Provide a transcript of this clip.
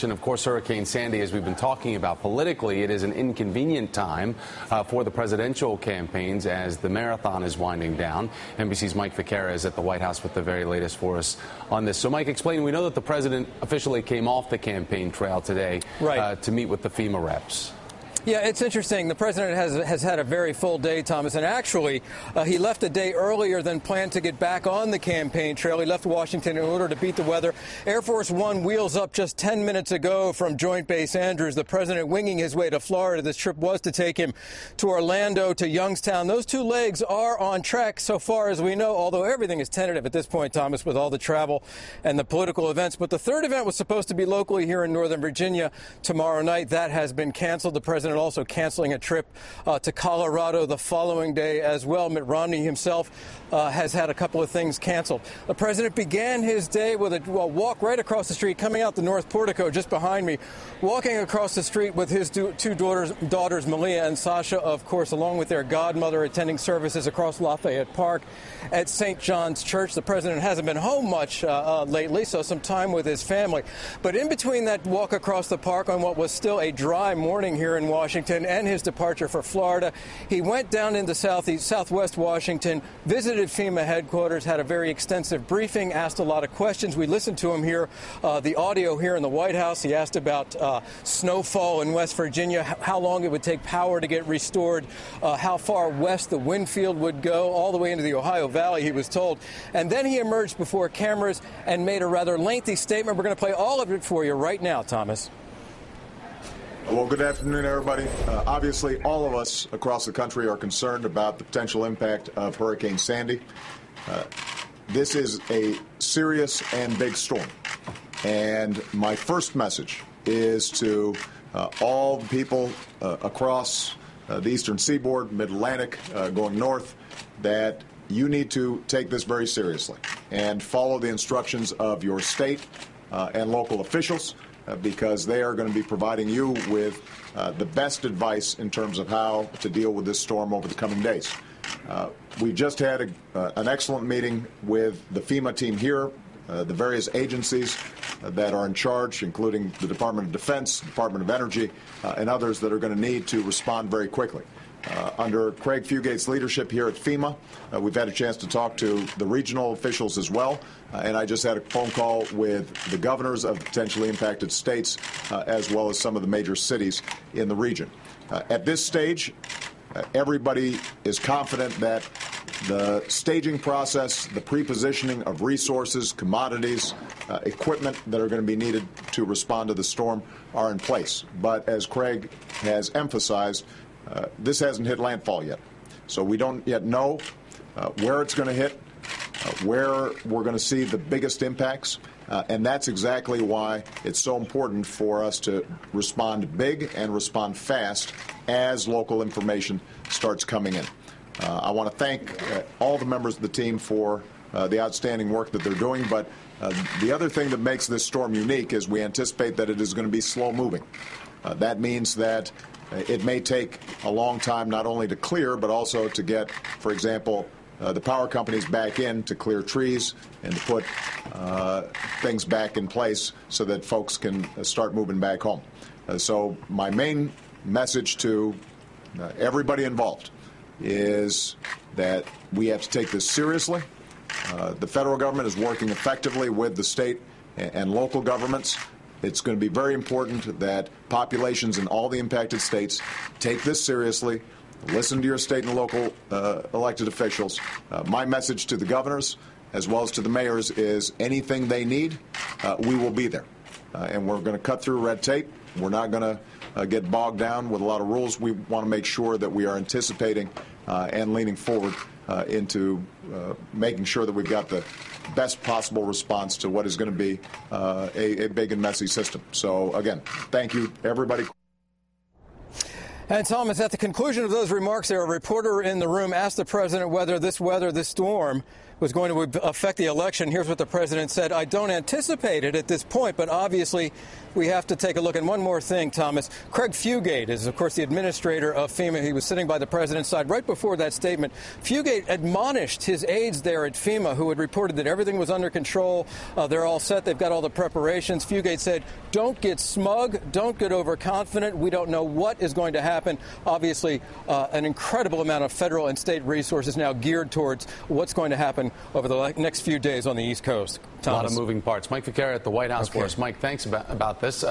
election. Of course, Hurricane Sandy, as we've been talking about politically, it is an inconvenient time for the presidential campaigns as the marathon is winding down. NBC's Mike Ficarra is at the White House with the very latest for us on this. So, Mike, explain. We know that the president officially came off the campaign trail today to meet with the FEMA reps. Yeah, it's interesting. The president has had a very full day, Thomas, and actually he left a day earlier than planned to get back on the campaign trail. He left Washington in order to beat the weather. Air Force One wheels up just 10 minutes ago from Joint Base Andrews. The president winging his way to Florida. This trip was to take him to Orlando, to Youngstown. Those two legs are on track so far as we know, although everything is tentative at this point, Thomas, with all the travel and the political events. But the third event was supposed to be locally here in Northern Virginia tomorrow night. That has been canceled. The president also canceling a trip to Colorado the following day as well. Mitt Romney himself has had a couple of things canceled. The president began his day with a walk right across the street, coming out the north portico just behind me, walking across the street with his two daughters, Malia and Sasha, of course, along with their godmother, attending services across Lafayette Park at St. John's Church. The president hasn't been home much lately, so some time with his family. But in between that walk across the park on what was still a dry morning here in Washington and his departure for Florida, he went down into southwest Washington, visited FEMA headquarters, had a very extensive briefing, asked a lot of questions. We listened to him here, the audio here in the White House. He asked about snowfall in West Virginia, how long it would take power to get restored, how far west the wind field would go, all the way into the Ohio Valley, he was told. And then he emerged before cameras and made a rather lengthy statement. We're going to play all of it for you right now, Thomas. Well, good afternoon, everybody. Obviously, all of us across the country are concerned about the potential impact of Hurricane Sandy. This is a serious and big storm. And my first message is to all the people across the eastern seaboard, mid-Atlantic, going north, that you need to take this very seriously and follow the instructions of your state and local officials, because they are going to be providing you with the best advice in terms of how to deal with this storm over the coming days. We just had an excellent meeting with the FEMA team here, the various agencies that are in charge, including the Department of Defense, Department of Energy, and others that are going to need to respond very quickly. Under Craig Fugate's leadership here at FEMA, we've had a chance to talk to the regional officials as well, and I just had a phone call with the governors of the potentially impacted states, as well as some of the major cities in the region. At this stage, everybody is confident that the staging process, the pre-positioning of resources, commodities, equipment that are going to be needed to respond to the storm are in place. But as Craig has emphasized, this hasn't hit landfall yet. So we don't yet know where it's going to hit, where we're going to see the biggest impacts. And that's exactly why it's so important for us to respond big and respond fast as local information starts coming in. I want to thank all the members of the team for the outstanding work that they're doing. But the other thing that makes this storm unique is we anticipate that it is going to be slow moving. That means that it may take a long time not only to clear, but also to get, for example, the power companies back in to clear trees and to put things back in place so that folks can start moving back home. So my main message to everybody involved is that we have to take this seriously. The federal government is working effectively with the state and local governments. It's going to be very important that populations in all the impacted states take this seriously, listen to your state and local elected officials. My message to the governors as well as to the mayors is anything they need, we will be there. And we're going to cut through red tape. We're not going to get bogged down with a lot of rules. We want to make sure that we are anticipating and leaning forward into making sure that we've got the best possible response to what is going to be a big and messy system. So, again, thank you, everybody. And, Thomas, at the conclusion of those remarks there, a reporter in the room asked the president whether this storm was going to affect the election. Here's what the president said. I don't anticipate it at this point, but obviously we have to take a look. And one more thing, Thomas. Craig Fugate is, of course, the administrator of FEMA. He was sitting by the president's side right before that statement. Fugate admonished his aides there at FEMA who had reported that everything was under control. They're all set. They've got all the preparations. Fugate said, don't get smug. Don't get overconfident. We don't know what is going to happen. Obviously, an incredible amount of federal and state resources now geared towards what's going to happen over the next few days on the East Coast. Thomas. A lot of moving parts. Mike Vaccaro at the White House for us. Mike, thanks about this.